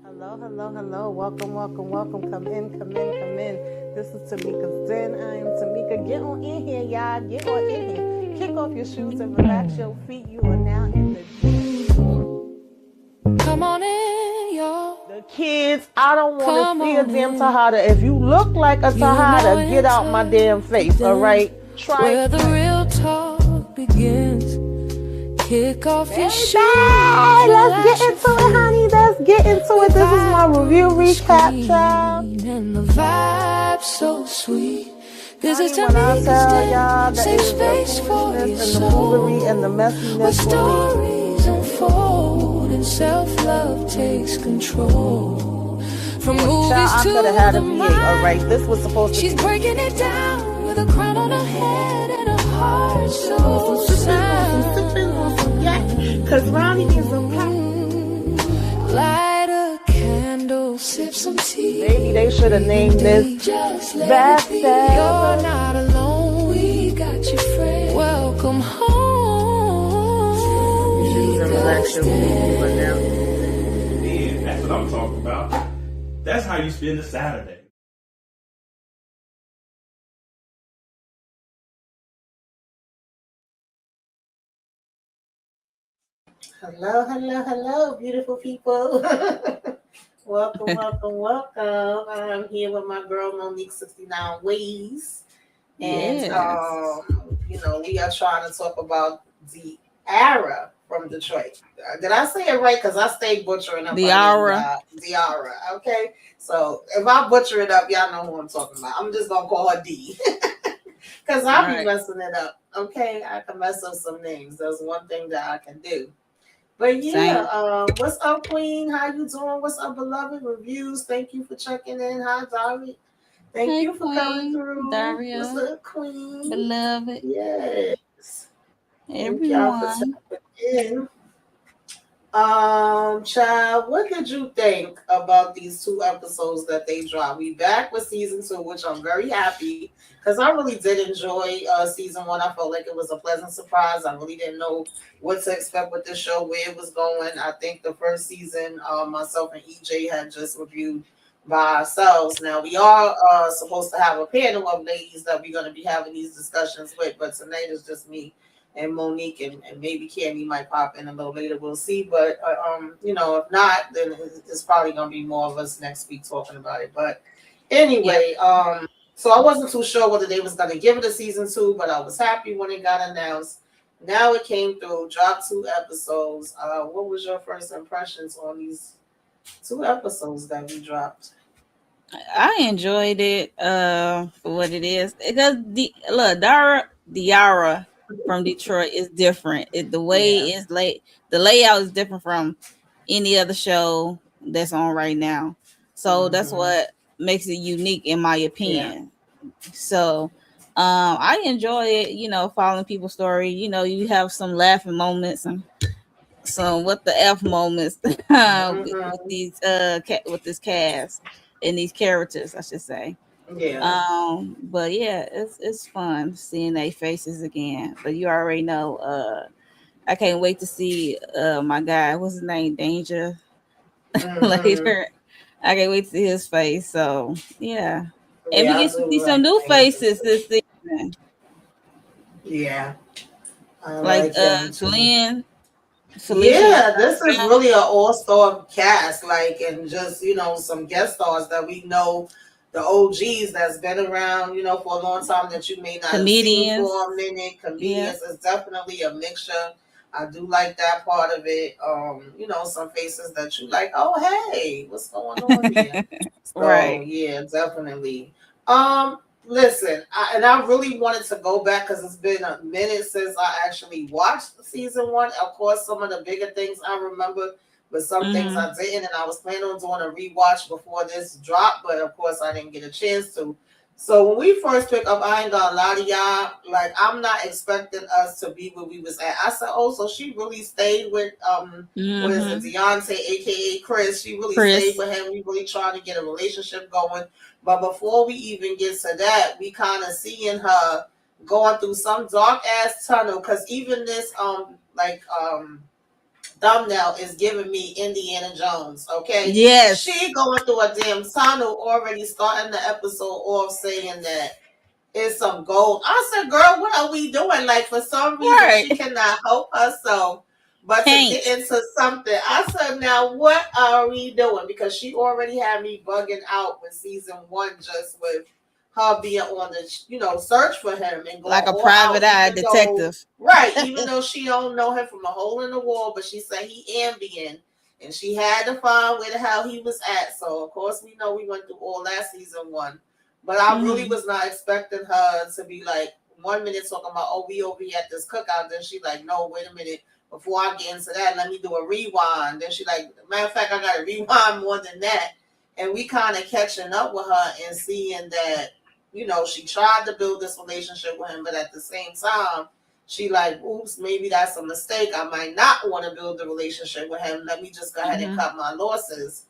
Hello, hello, hello. Welcome, welcome, welcome. Come in, come in, come in. This is Tamika's Den. I am Tamika. Get on in here, y'all. Get on in here. Kick off your shoes and relax your feet. You are now in the den. Come on in, y'all. The kids, I don't want to Come see a on damn in. Tahada. If you look like a You are now Tahada, get out my damn entering the face, all den right? Try where it. the real talk begins. Kick off your Baby, shoes and let's get relax your into it, feet. honey. Let's get into We it. This is my vibe review on the recap, child. screen and the vibe so sweet. This is Honey, when I Tamika's tell y'all Den, that safe it is the space for your foolishness and the foolery and the soul, where messiness with me. stories unfold and self-love takes control. From Child, movies I to could have had a the V8, all right? This was mind, supposed to she's be breaking it down with a crown on her head and a heart so sound. yak, because Ronnie is a pack. Light a candle, sip some tea. Baby, they should have named this Just let Best it be. You're not alone. We got your friend. Welcome home. Relax your feet, but now. Yeah, that's what I'm talking about. That's how you spend a Saturday. Hello, hello, hello, beautiful people. Welcome, welcome, welcome. I'm here with my girl Monique 69 Ways. And Yes. we are trying to talk about Diarra from Detroit. Did I say it right? Because I stay butchering up her name, Diarra. Diarra. Okay, so if I butcher it up, y'all know who I'm talking about. I'm just gonna call her D, because All I'll be right. messing it up. Okay, I can mess up some names. That's one thing that I can do. But yeah, Same. what's up, Queen? How you doing? What's up, beloved? Reviews. Thank you for checking in. Hi, Dolly. Thank Hey, you for coming Queen. through. What's Daria. up, Queen? Beloved. Yes. Thank y'all for Everyone. tapping in. Child, what did you think about these two episodes that they dropped? We back with season two, which I'm very happy because I really did enjoy season one. I felt like it was a pleasant surprise. I really didn't know what to expect with this show, where it was going. I think the first season, myself and EJ had just reviewed by ourselves. Now we are supposed to have a panel of ladies that we're going to be having these discussions with, but tonight is just me and Monique and maybe Candy might pop in a little later. We'll see. But if not, then it's probably gonna be more of us next week talking about it. But Yep. anyway, so I wasn't too sure whether they was gonna give it a season two, but I was happy when it got announced. Now it came through, dropped two episodes. What was your first impressions on these two episodes that we dropped? I enjoyed it for what it is. Because look, Diarra from Detroit is different. The way Yeah. it's the layout is different from any other show that's on right now. So that's Mm-hmm. what makes it unique in my Yeah. opinion. So I enjoy it, following people's story. You have some laughing moments and some what the F moments with Mm-hmm. these with this cast and these characters, I should say. Yeah. But yeah, it's fun seeing their faces again. But you already know, I can't wait to see my guy, what's his name, Danger Mm-hmm. later. I can't wait to see his face. So yeah. And we Yeah, I get to see do some like new Danger faces too. this season. Yeah, I Like like him too. Glenn, Felicia. Yeah, this is really an all-star cast, like, and just some guest stars that we know, the OGs that's been around, for a long time that you may not have seen Comedians. for a minute. Yeah. Comedians is definitely a mixture. I do like that part of it. Some faces that you like. Oh, hey, what's going on here? So Right. yeah, definitely. Listen, I really wanted to go back because it's been a minute since I actually watched season one. Of course, some of the bigger things I remember, but some things Mm-hmm. I didn't, and I was planning on doing a rewatch before this drop, but of course I didn't get a chance to. So when we first pick up, I ain't gonna lie to y'all, like I'm not expecting us to be where we was at. I said, oh, so she really stayed with what is it, Mm-hmm. Deontay, aka Chris. She really stayed Chris. with him. We really trying to get a relationship going. But before we even get to that, we kind of seeing her going through some dark ass tunnel. Cause even this thumbnail is giving me Indiana Jones. Okay, Yes. she going through a damn tunnel already, starting the episode off saying that it's some gold. I said, girl, what are we doing? Like, for some reason, Right. she cannot help herself but to get Can't. into something. I said, now, what are we doing? Because she already had me bugging out with season one, just with her being on the, search for him and going Like a all private out, eye even though, detective. right, even though she don't know him from a hole in the wall, but she said he ambient. And she had to find where the hell he was at. So, of course, we know we went through all that season one. But I really Mm-hmm. was not expecting her to be like 1 minute talking about, oh, we over here at this cookout. Then she like, no, wait a minute. Before I get into that, let me do a rewind. Then she like, matter of fact, I got to rewind more than that. And we kind of catching up with her and seeing that, she tried to build this relationship with him, but at the same time, she like, oops, maybe that's a mistake. I might not want to build the relationship with him. Let me just go ahead and Mm-hmm. cut my losses.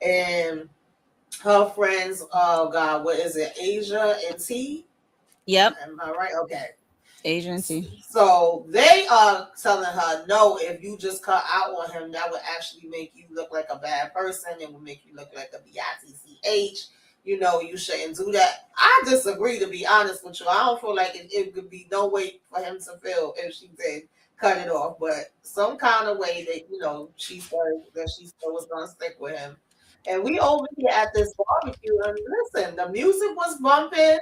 And her friends, oh God, what is it? Asia and T? Yep. Am I right? Okay. Asian tea. So they are telling her, no, if you just cut out on him, that would actually make you look like a bad person. It would make you look like a bitch. You shouldn't do that. I disagree, to be honest with you. I don't feel like it could be no way for him to feel if she did cut it off. But some kind of way that, she said that she still was going to stick with him. And we over here at this barbecue, and listen, the music was bumping.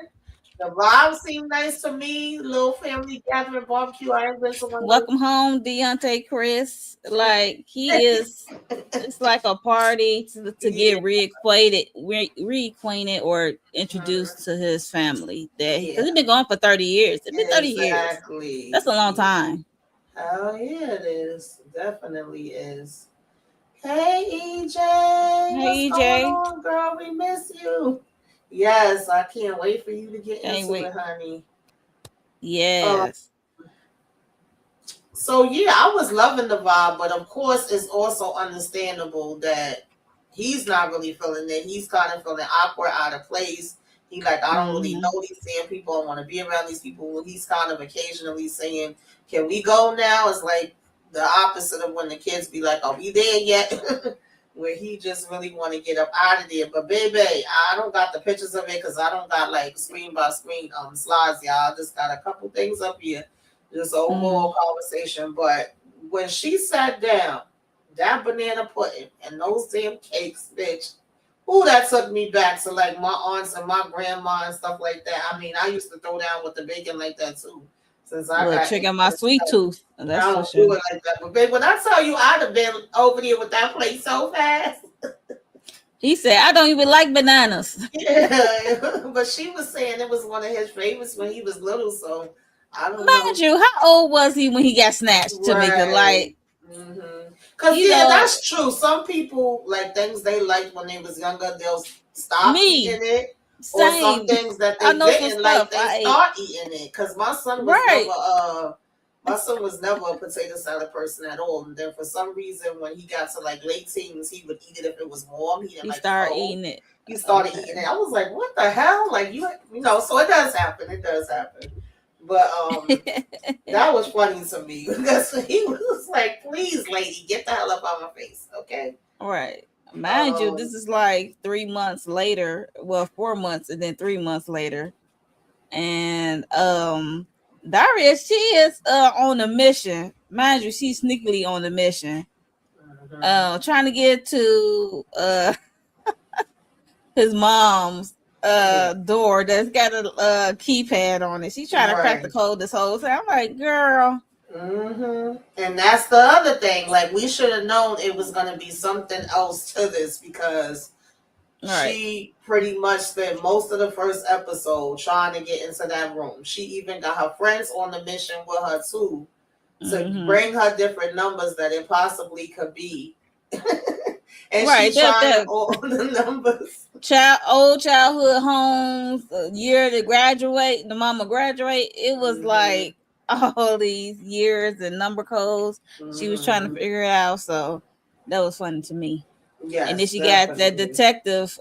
The vibe seemed nice to me. Little family gathering barbecue. I ain't been to one of Welcome home, Deontay Chris. those. Like he is, it's like a party to Yeah. get reacquainted or introduced to his family. That because Yeah. he's been gone for 30 years. It's been 30 years. Exactly. That's a long Yeah. time. Oh yeah, it is. Definitely is. Hey EJ, what's Hey going EJ, on, girl? We miss you. Yes, I can't wait for you to get can't into it, wait. honey. Uh, Yes. So yeah, I was loving the vibe, but of course, it's also understandable that he's not really feeling it. He's kind of feeling awkward, out of place. He like, I don't really Mm-hmm. know these damn people. I want to be around these people. He's kind of occasionally saying, "Can we go now?" It's like the opposite of when the kids be like, "Are we there yet?" Where he just really want to get up out of there. But baby, I don't got the pictures of it because I don't got like screen by screen slides, y'all. I just got a couple things up here, just Mm-hmm. overall conversation. But when she sat down, that banana pudding and those damn cakes, bitch. Ooh, that took me back to like my aunts and my grandma and stuff like that. I mean, I used to throw down with the bacon like that too. Since I Look, got into trigger my this sweet stuff, tooth. That's I for don't sure. do it like that. But babe, when I tell you I'd have been over there with that plate so fast. He said, "I don't even like bananas." Yeah, but she was saying it was one of his favorites when he was little. So I don't Mind know. you, how old was he when he got snatched? Tamika, Right. like Cause you yeah, know, that's true. Some people like things they liked when they was younger, they'll stop eating me it, or some same. things that I they know some didn't like, stuff they I ate. start eating it. Cause Right. my son was never a potato salad person at all. And then for some reason, when he got to like late teens, he would eat it if it was warm. He didn't He like it started cold. eating it. He started eating Okay. it. I was like, what the hell? Like so it does happen. It does happen. But that was funny to me because he was like, "Please, lady, get the hell up out my face, okay?" Right. Mind you, Um, this is like 3 months later. Well, 4 months and then 3 months later. And Daria, she is on a mission. Mind you, she's sneakily on a mission. mhm. Trying to get to his mom's Yeah, door that's got a keypad on it. She's trying to crack the right. code this whole time. I'm like, girl, And that's the other thing. Like, we should have known it was gonna be something else to this because all right. she pretty much spent most of the first episode trying to get into that room. She even got her friends on the mission with her too to Mm-hmm. bring her different numbers that it possibly could be. And Right. she trying That all the numbers. old childhood homes, year to graduate, the mama graduate. It was Mm-hmm. like all these years and number codes. She was trying to Mm-hmm. figure it out. So that was funny to me. And then Yes, she got that definitely. detective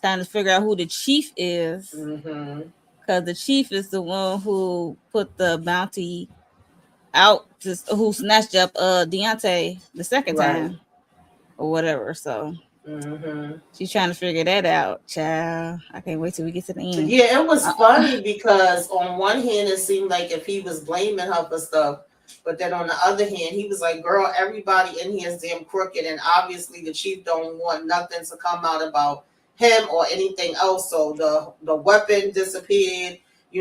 trying to figure out who the chief is. Mm-hmm. Because the chief is the one who put the bounty out to who snatched up Deontay the second Right. time or whatever. So Hmm. she's trying to figure that out, child. I can't wait till we get to the end. Yeah, it was Uh, funny because on one hand it seemed like if he was blaming her for stuff, but then on the other hand he was like, "Girl, everybody in here is damn crooked, and obviously the chief don't want nothing to come out about him or anything else. So the weapon disappeared,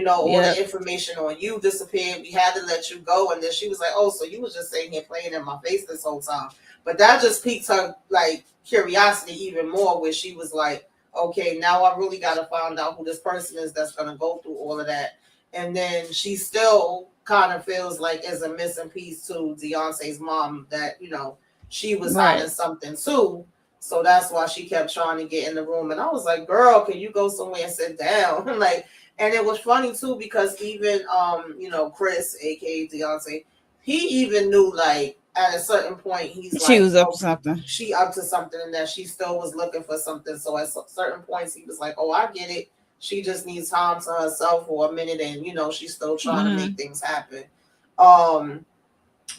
all the yep. information on you disappeared. We had to let you go." And then she was like, "Oh, so you was just sitting here playing in my face this whole time?" But that just piqued her like curiosity even more, where she was like, okay, now I really got to find out who this person is that's going to go through all of that. And then she still kind of feels like is a missing piece to Deontay's mom that, she was hiding Right. something too. So that's why she kept trying to get in the room. And I was like, girl, can you go somewhere and sit down? Like, and it was funny too, because even, Chris, aka Deontay, he even knew like at a certain point, he's She like, was up to oh, something. she up to something and that she still was looking for something. So at certain points, he was like, "Oh, I get it. She just needs time to herself for a minute, and she's still trying to make Hmm. things happen." Um,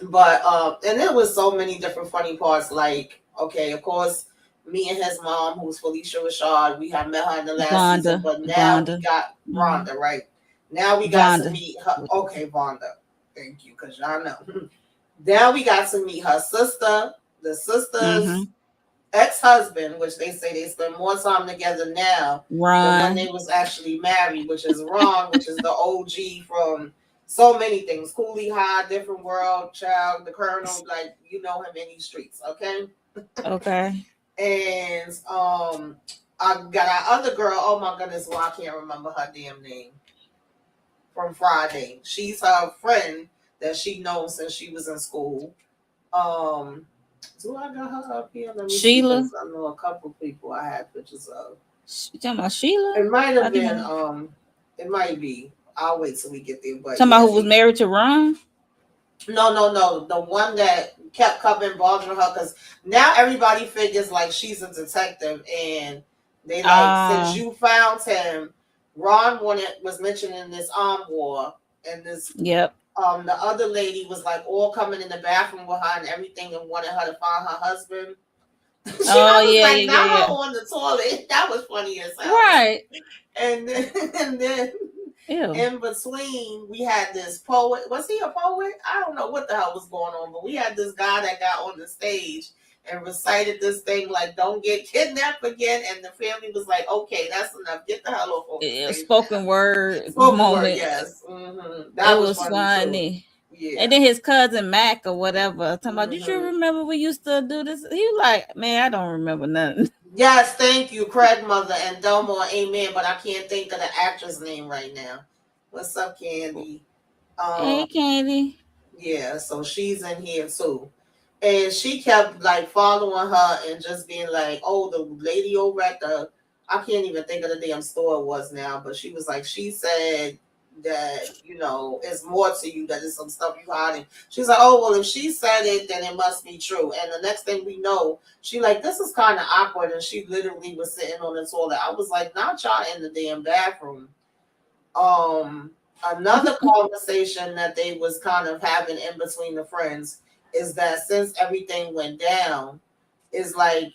but and there was so many different funny parts. Like, okay, of course, me and his mom, who's Felicia Rashad, we had met her in the last season, Vonda. but now we Vonda. got Hmm. Rhonda, right? Now we got to Vonda. meet her. Okay, Vonda, thank you, because y'all know. Now we got to meet her sister, the sister's Hmm. ex-husband, which they say they spend more time together now than when they Ron. was actually married, which is Ron, which is the OG from so many things. Cooley High, Different World, Child, the Colonel, like you know him in these streets, okay? Okay. And I got our other girl, oh my goodness, well, I can't remember her damn name from Friday. She's her friend that she knows since she was in school. Um, do I got her up here? Let me see, Sheila. because I know a couple people I had pictures of. You talking about Sheila? It might I have think been, I'm it might be. I'll wait till we get there. But talking about yeah, who was married to Ron. no, no, no. The one that kept coming bothering her because now everybody figures like she's a detective and they like since Ah, you found him, Ron was mentioning this arm war and this yep. the other lady was like all coming in the bathroom with her and everything and wanted her to find her husband. Oh I was yeah, like, yeah, not yeah, her yeah. on the toilet. That was funny as hell. Right. And then, and then Ew. in between, we had this poet. Was he a poet? I don't know what the hell was going on, but we had this guy that got on the stage and recited this thing like "Don't get kidnapped again," and the family was like, "Okay, that's enough. Get the hell off the stage now." Spoken word Spoken word, moment. yes. It That was was funny too. funny. And Yeah. then his cousin Mac or whatever talking about, did you hmm remember we used to do this? He was like, man, I don't remember nothing. Yes, thank you, Craig Mother and Delmore. Amen. But I can't think of the actress name right now. What's up, Candy? Um, Hey, Candy. yeah, so she's in here too. And she kept like following her and just being like, oh, the lady over at the I can't even think of the damn store it was now, but she was like, she said that, it's more to you, that there's some stuff you hiding. She's like, oh well, if she said it, then it must be true. And the next thing we know, she like, this is kind of awkward, and she literally was sitting on the toilet. I was like, not y'all in the damn bathroom. um Another conversation that they was kind of having in between the friends is that since everything went down, is like,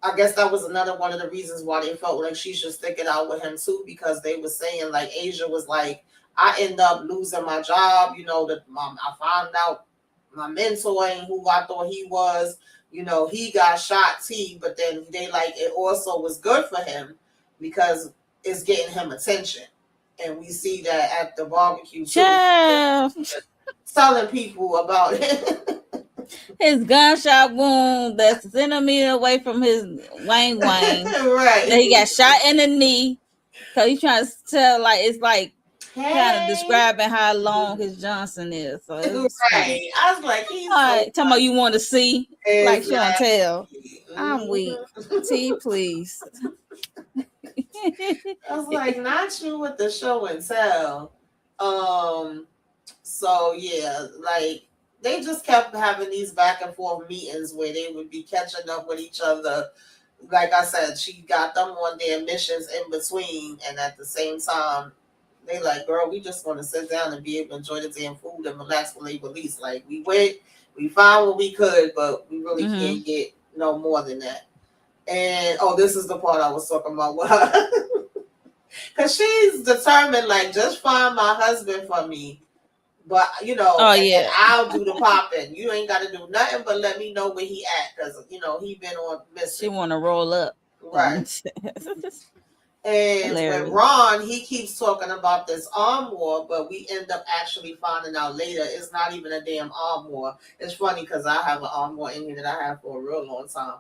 I guess that was another one of the reasons why they felt like she should stick it out with him too, because they were saying like Asia was like, I end up losing my job, that I found out my mentor ain't who I thought he was, he got shot T, but then they like it also was good for him because it's getting him attention. And we see that at the barbecue too, Child, telling people about it. his gunshot wound that's a centimeter away from his Wang Wang. That he Right. got shot in the knee. Cause he's trying to tell like it's like kind of Hey. describing how long his Johnson is. So it was funny. Right. I was like, he's All so right, talking about you want to see like show and tell. exactly. I'm weak. T, please. I was like, not you with the show and tell. Um, so yeah, like they just kept having these back and forth meetings where they would be catching up with each other. Like I said, she got them on their missions in between, and at the same time, They like, girl, we just want to sit down and be able to enjoy the damn food and relax when they release. Like we went, we found what we could, but we really Mm-hmm. can't get no more than that. And oh, this is the part I was talking about with her. Cause she's determined, like, just find my husband for me. But Oh and then yeah, I'll do the popping. You ain't gotta do nothing but let me know where he at. Cause he been on she missing. want to roll up Right. on. And with Hilarious. Ron, he keeps talking about this arm war, but we end up actually finding out later it's not even a damn arm war. It's funny because I have an arm war in here that I have for a real long time.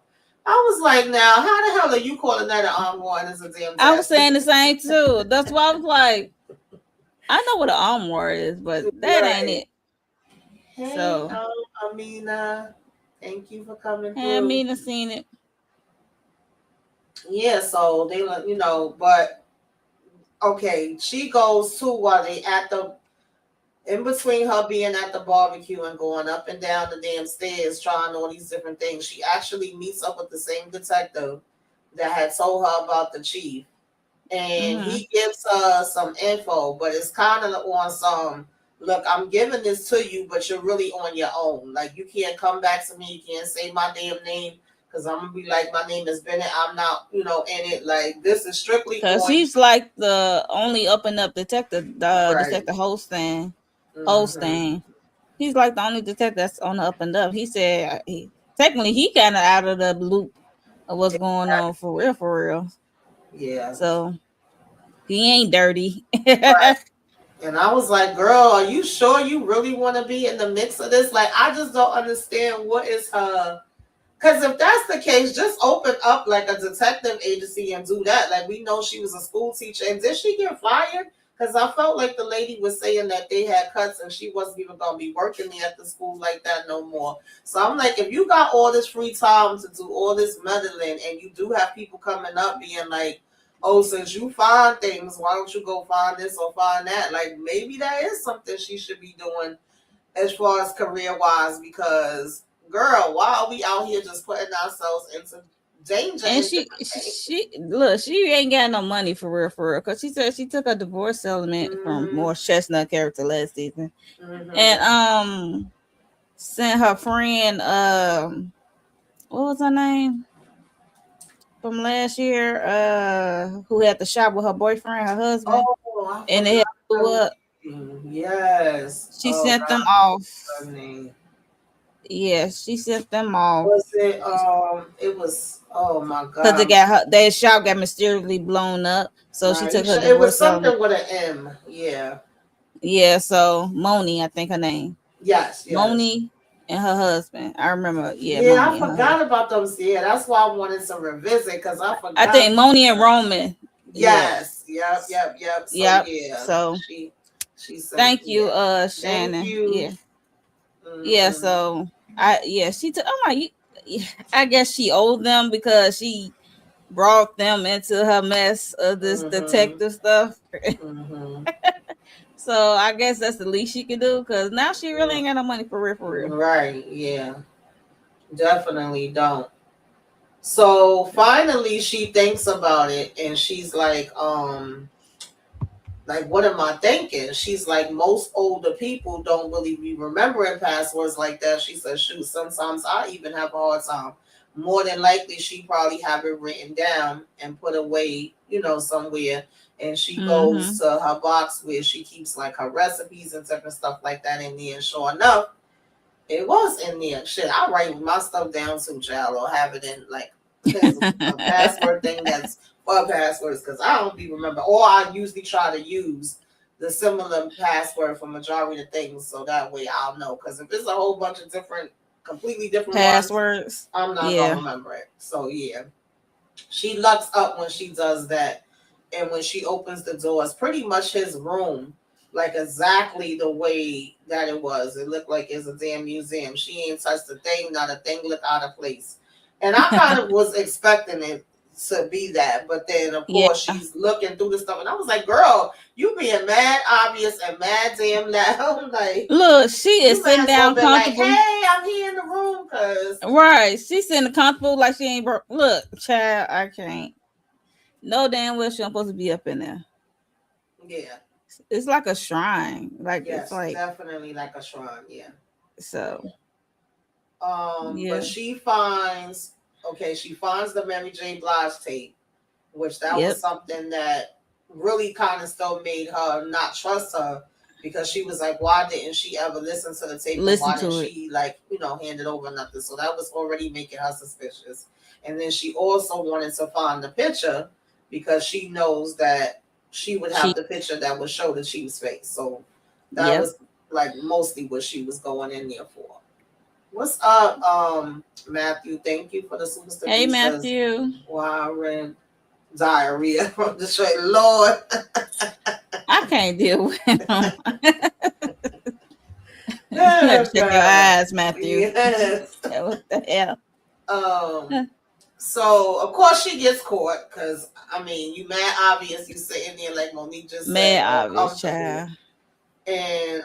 I was like, now, how the hell are you calling that an arm war and it's a damn I was test? saying the same too. That's why I was like, I know what an armoire is, but that ain't Right. it. Hey, So, Amina, thank you for coming hey, I through. mean, I seen it. Yeah, so they, but okay, she goes to while they at the in between her being at the barbecue and going up and down the damn stairs trying all these different things, she actually meets up with the same detective that had told her about the chief. And Mm-hmm. he gives her some info, but it's kind of on some look, I'm giving this to you, but you're really on your own. Like, you can't come back to me, you can't say my damn name. Because I'm gonna be like, my name is Bennett. I'm not, in it. Like, this is strictly Cause on he's like the only up and up detective, the right. detective hosting, Mm-hmm. hosting. He's like the only detective that's on the up and up. He said technically he kind of out of the loop of what's going on for real, for real. Yeah. So he ain't dirty. Right. And I was like, girl, are you sure you really want to be in the mix of this? Like, I just don't understand what is her. Because if that's the case, just open up like a detective agency and do that. Like, we know she was a school teacher. And did she get fired? Because I felt like the lady was saying that they had cuts and she wasn't even going to be working there at the school like that no more. So I'm like, if you got all this free time to do all this meddling and you do have people coming up being like, oh, since you find things, why don't you go find this or find that? Like, maybe that is something she should be doing as far as career wise, because girl, why are we out here just putting ourselves into danger And and she look, she ain't got no money for real. Cause she said she took a divorce settlement from mm-hmm, Morris Chestnut character last season, mm-hmm. and sent her friend what was her name from last year who had the shop with her boyfriend, her husband, Oh, I and they forgot had blew her up. name. Yes. She Oh sent them God, off. her name. Yeah, she sent them off Was it it was oh my because they God. got her. Their shop got mysteriously blown up, so she Nah, took her it was divorce settlement. something with an M. Yeah. Yeah, so Moni, I think her name. Yes, yes. Moni and her husband. I remember, yeah, Yeah, I Moni and her forgot husband. about those. Yeah, that's why I wanted to revisit because I I forgot think about Moni and that. Roman. Yeah. Yes. Yep. Yep. Yep. So Yep. yeah, So she said thank you, yeah. Thank Shannon. you. Yeah. Yeah, Mm-hmm. so she took I'm like yeah, I guess she owed them because she brought them into her mess of this Mm-hmm. detective stuff. Mm-hmm. So I guess that's the least she can do because now she really ain't got no money for real, for real. Right. Yeah. Definitely don't. So finally, she thinks about it, and she's like, what am I thinking? She's like, most older people don't really be remembering passwords like that. She says, shoot, sometimes I even have a hard time. More than likely, she probably have it written down and put away, somewhere. And she goes Mm-hmm. to her box where she keeps like her recipes and different stuff like that in there. And sure enough, it was in there. Shit, I write my stuff down too, child, or have it in like a password thing that's for passwords because I don't be remember. Or I usually try to use the similar password for majority of things so that way I'll know. Because if it's a whole bunch of different, completely different ones, Passwords. I'm not gonna Yeah. remember it. So yeah, she lucks up when she does that, and when she opens the door, it's pretty much his room, like exactly the way that it was. It looked like it's a damn museum. She ain't touched a thing, not a thing looked out of place. And I kind of was expecting it to be that, but then of Yeah. course she's looking through the stuff, and I was like, "Girl, you being mad obvious and mad damn loud. Like Look, she is you might sitting as well down be like, comfortable. hey, I'm here in the room, cause Right. She's sitting comfortable like she ain't broke. Look, child, I can't. No damn well she ain't supposed to be up in there. yeah." It's like a shrine. Like it's Yes, like definitely like a shrine. Yeah. so. But Yeah. she finds the Mary J. Blige tape, which that was Yep. something that really kind of still made her not trust her because she was like, why didn't she ever listen to the tape and Listen why didn't to it. she like, hand it over nothing? So that was already making her suspicious. And then she also wanted to find the picture because she knows that she would have She. the picture that would show that she was fake. So that Yep. was like mostly what she was going in there for. What's up, Matthew? Thank you for the super sticker. Hey He says, Matthew. Warren diarrhea from Detroit. Lord. I can't deal with him. You have to Oh, check your God. eyes, Matthew. Yes. What the hell? So of course she gets caught because I mean you mad obvious you sitting there like Monique just said, Mad all obvious, comfortable. child. And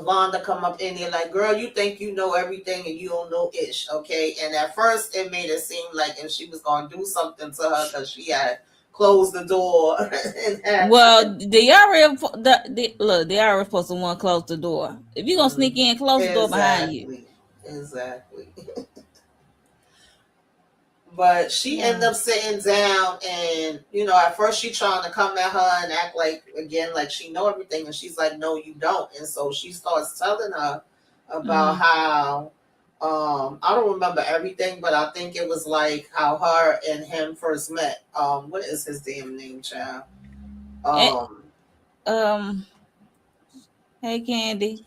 Vonda come up in there like, girl, you think you know everything and you don't know ish, okay? And at first it made it seem like if she was gonna do something to her because she had closed the door and had Well, they already supposed to want to close the door. If you gonna sneak in, close the door behind you. Exactly. But she ended Yeah. up sitting down and, at first she trying to come at her and act like, again, like she know everything. And she's like, no, you don't. And so she starts telling her about how, I don't remember everything, but I think it was like how her and him first met. What is his damn name, child? Eh, Um, hey Candy.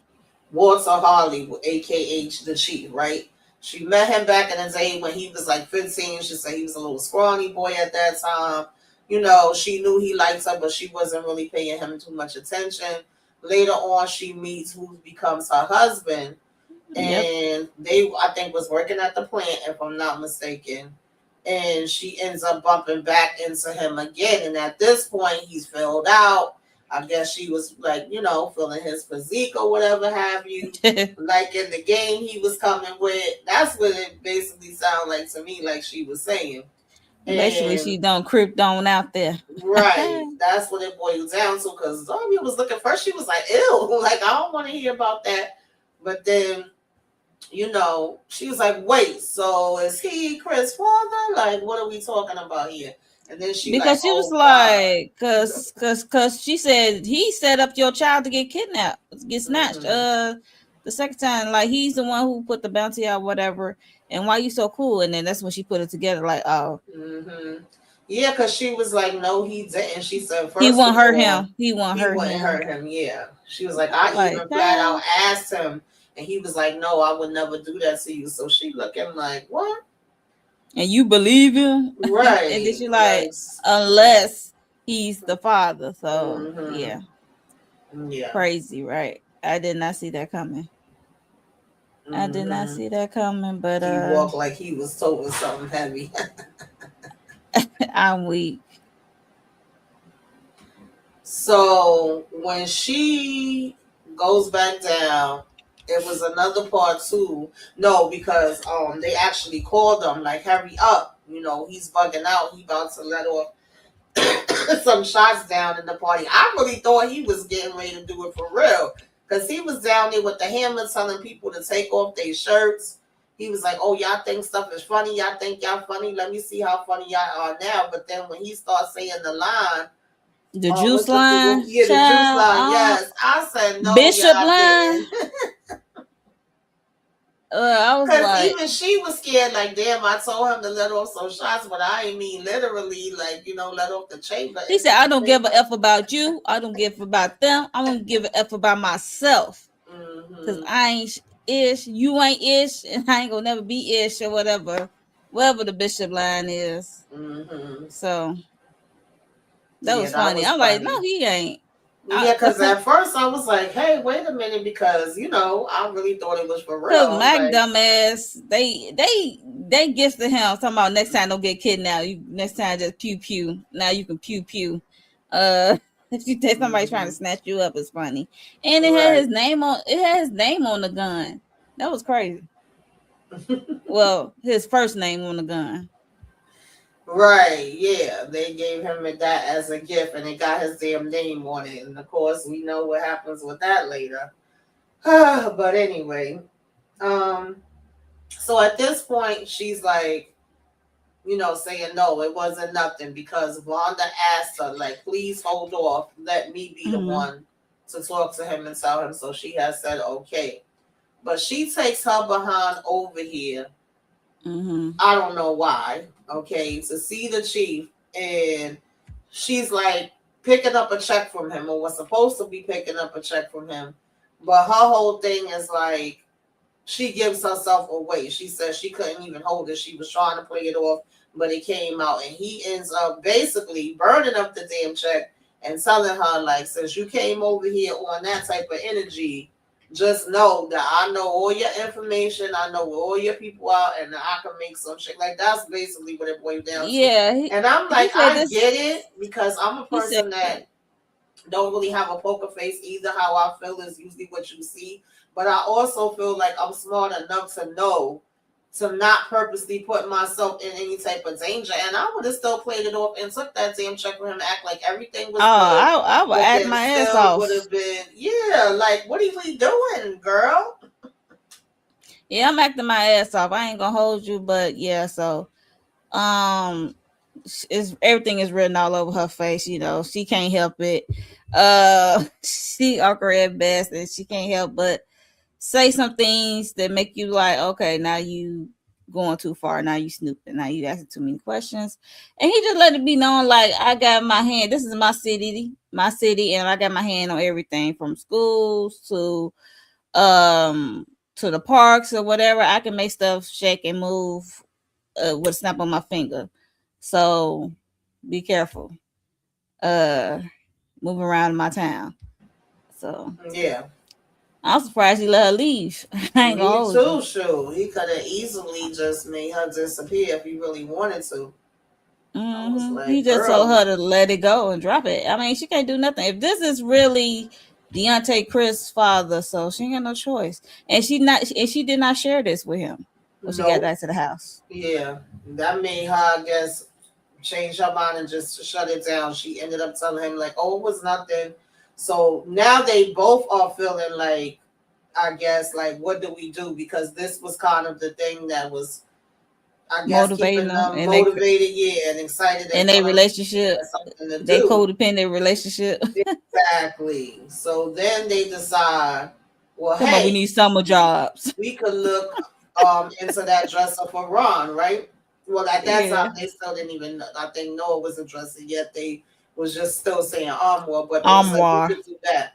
Walter Harley, aka the Chief, right? She met him back in the day when he was like 15. She said he was a little scrawny boy at that time. She knew he liked her, but she wasn't really paying him too much attention. Later on, she meets who becomes her husband, Yep. and they, I think, was working at the plant, if I'm not mistaken. And she ends up bumping back into him again. And at this point, he's filled out. I guess she was like, feeling his physique or whatever have you. Like in the game he was coming with. That's what it basically sounded like to me, like she was saying. Basically, And she don't creeped on out there. right, that's what it boiled down to. Because Zoe was looking first, she was like, "Ew," like I don't want to hear about that. But then she was like, wait, so is he Chris' father? Like, what are we talking about here? And then she like, Because she was oh God. like, cause she said he set up your child to get kidnapped, get snatched. Mm-hmm. The second time, like he's the one who put the bounty out, whatever. And why you so cool? And then that's when she put it together, like, oh, Mm-hmm. Yeah, because she was like, no, he didn't. She said, he first won't of hurt all, him. He won't he hurt wouldn't him. hurt him. Yeah. She was like, I Like, even flat out asked him, and he was like, no, I would never do that to you. So she looking like, what? and you believe him? And then Right. she Like, like, unless he's the father. So mm-hmm. yeah, Yeah. crazy, right? I did not see that coming. I did not Mm-hmm. see that coming, but He walked like he was toting something heavy. I'm weak. So when she goes back down, it was another part too. No, because they actually called him like, hurry up. He's bugging out. He about to let off some shots down in the party. I really thought he was getting ready to do it for real. Because he was down there with the hammer telling people to take off their shirts. He was like, oh, y'all think stuff is funny. Y'all think y'all funny. Let me see how funny y'all are now. But then when he starts saying the line, The juice what's the line, yeah, the juice child. line? Yes, I said no, Bishop y'all line. didn't. I was Because like, even she was scared. Like, damn, I told him to let off some shots, but I ain't mean literally, like let off the chamber. he said, I don't give a f about you. I don't give a about them. I'm gonna give a f about myself. Cause Mm-hmm. I ain't ish, you ain't ish, and I ain't gonna never be ish or whatever the bishop line is. Mm-hmm. So that Yeah, was that funny. was I'm like, no, funny. he ain't. Yeah, because at first I was like, hey, wait a minute, because I really thought it was for real. Cause I was Mac like, dumbass, they gifted him talking about next time don't get kidnapped. You next time just pew pew. Now you can pew pew. If you think somebody's trying to snatch you up, it's funny. And it had right. his name on the gun. That was crazy. Well, his first name on the gun. Right, yeah. They gave him that as a gift and it got his damn name on it. And of course we know what happens with that later. But anyway, um, so at this point she's like, saying no, it wasn't nothing because Wanda asked her, like, please hold off, let me be the Mm-hmm. one to talk to him and tell him. So she has said okay. But she takes her behind over here. Mm-hmm. I don't know why, okay, to see the chief, and she's like picking up a check from him, or was supposed to be picking up a check from him. But her whole thing is like, she gives herself away. She says she couldn't even hold it. She was trying to play it off, but it came out, and he ends up basically burning up the damn check and telling her, like, since you came over here on that type of energy, just know that I know all your information. I know where all your people are, and I can make some shit. Like, that's basically what it boiled down to. Yeah, And I'm he like, said I this. get it because I'm a He said person that don't really have a poker face either. How I feel is usually what you see. But I also feel like I'm smart enough to know to not purposely put myself in any type of danger. And I would have still played it off and took that damn check from him, act like everything Oh, was good. I would But act then my ass still would off. have been, yeah, like, what are we doing, girl? Yeah, I'm acting my ass off. I ain't gonna hold you, but yeah. So, um, is everything is written all over her face. She can't help it. She awkward at best, and she can't help but say some things that make you like, okay, now you going too far. Now you snooping. Now you asking too many questions. And he just let it be known, like, I got my hand. This is my city, and I got my hand on everything from schools um to the parks or whatever. I can make stuff shake and move with a snap on my finger. So be careful. Uh, moving around in my town. So Yeah. I'm surprised he let her leave. I ain't gonna Me hold you. too, sure. He could have easily just made her disappear if he really wanted to. I was He like, just told girl, her to let it go and drop it. I mean, she can't do nothing. If this is really Deontay Chris' father, so she ain't got no choice. And she did not share this with him when she got nope. back to the house. Yeah. That made her, I guess, change her mind and just shut it down. She ended up telling him, like, oh, it was nothing. So now they both are feeling like, I guess, like, what do we do? Because this was kind of the thing that was, I guess, Motivating keeping them them motivated, yeah, and excited and and they telling them relationship, there's something to they do. codependent relationship. Exactly. So then they decide, well, Come on, we hey, need summer jobs. we could look into that dresser for Ron, right? Well, at that time Yeah, they still didn't even, I think, know it was a dresser yet. They was just still saying armoire, but they was like, we armoire. could do that.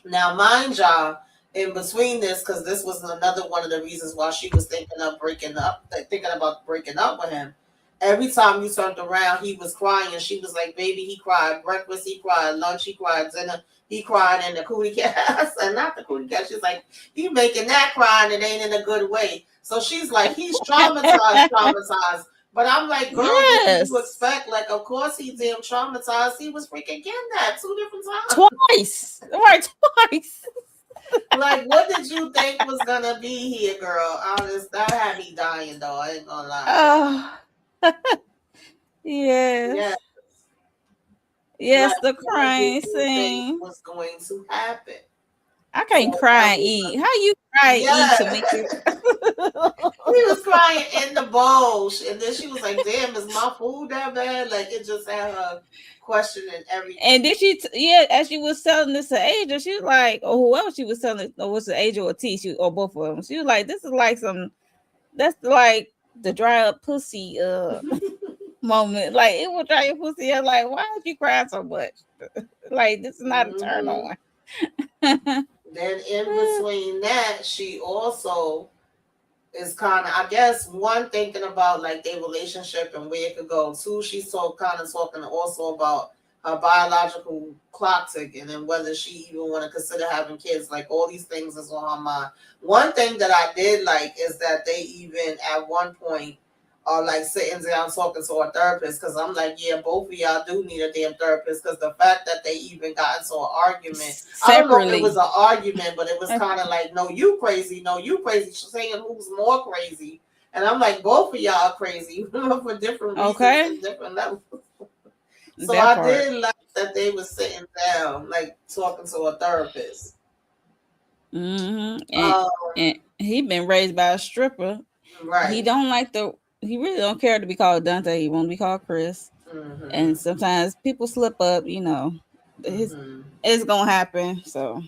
Now, mind y'all, in between this, because this was another one of the reasons why she was thinking about breaking up with him. Every time you turned around, he was crying. She was like, "Baby, he cried. Breakfast, he cried. Lunch, he cried. Dinner, he cried." And the cootie cat, and not the cootie cat. She's like, "He making that crying. It ain't in a good way." So she's like, "He's traumatized, traumatized." But I'm like, girl, what did you Yes, expect? Like, of course he's damn traumatized. He was freaking kidnapped 2 different times. twice. Right, twice. Like, what did you think was gonna be here, girl? Honest, that had me dying, though. I ain't gonna lie. Oh, Yeah, yes. like, Yes, the what did crying you think scene. was going to happen? I So can't cry that and was, eat. How you cry and eat, yeah. Tamika? He was crying in the bowl, and then she was like, "Damn, is my food that bad?" Like, it just had her questioning And everything. then yeah, as she was telling this to Asia, she was like, or whoever she was telling, or was it Asia or T, or both of them? She was like, this is like that's like the dry up pussy moment. Like, it will dry your pussy up. Like, why did you cry so much? Like, this is not a turn Hmm. on. Then in between that, she also is kind of, I guess, one thinking about like their relationship and where it could go. Two, she's so kind of talking also about her biological clock ticking and whether she even want to consider having kids. Like, all these things is on her mind. One thing that I did like is that they even at one point are like sitting down talking to a therapist, because I'm like, yeah, both of y'all do need a damn therapist, because the fact that they even got into an argument, I don't know if it was Separately. an argument, but it was kind of like, no, you crazy, no, you crazy, saying who's more crazy. And I'm like, both of y'all are crazy for different reasons Okay, and different levels. So that I part. did like that they were sitting down, like talking to a therapist. And Um, he been raised by a stripper. He right. don't like the. He really don't care to be called Dante. He want to be called Chris. And Hmm. sometimes people slip up. His Hmm. it's gonna happen. So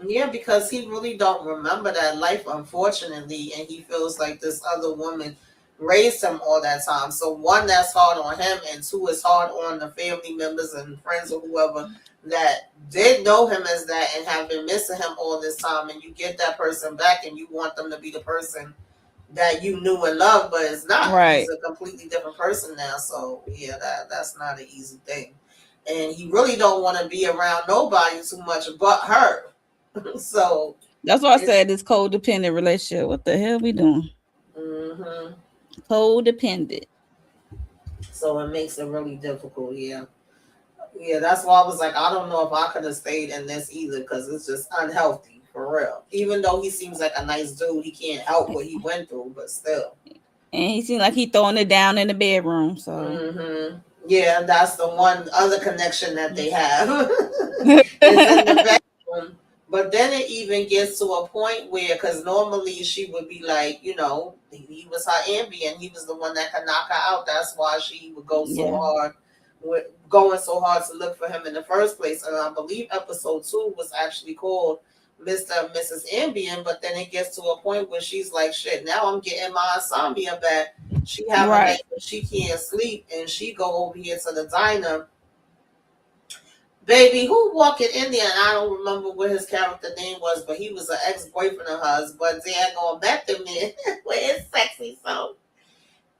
Yeah, because he really don't remember that life, unfortunately, and he feels like this other woman raised him all that time. So one, that's hard on him, and two, is hard on the family members and friends or whoever that did know him as that and have been missing him all this time. And you get that person back, and you want them to be the person that you knew and loved, but it's not. He's right. a completely different person now. So yeah, that's not an easy thing. And he really don't want to be around nobody too much but her. So That's why I it's said this codependent relationship. What the hell we doing? hmm Codependent. so it makes it really difficult. Yeah, yeah. That's why I was like, I don't know if I could have stayed in this either because it's just unhealthy for real. Even though he seems like a nice dude, he can't help what he went through, but still. And he seemed like he throwing it down in the bedroom. So Yeah, that's the one other connection that they have. It's in the bedroom. But then it even gets to a point where, because normally she would be like, he was her ambient. He was the one that could knock her out. That's why she would go so yeah, hard, with going so hard to look for him in the first place. And I believe episode 2 was actually called Mr. and Mrs. Ambient. But then it gets to a point where she's like, shit, now I'm getting my insomnia back. She have a right. night where she can't sleep, and she go over here to the diner. Baby, who walking in there? And I don't remember what his character name was, but he was an ex-boyfriend of hers. But they had gone met them in with his sexy self.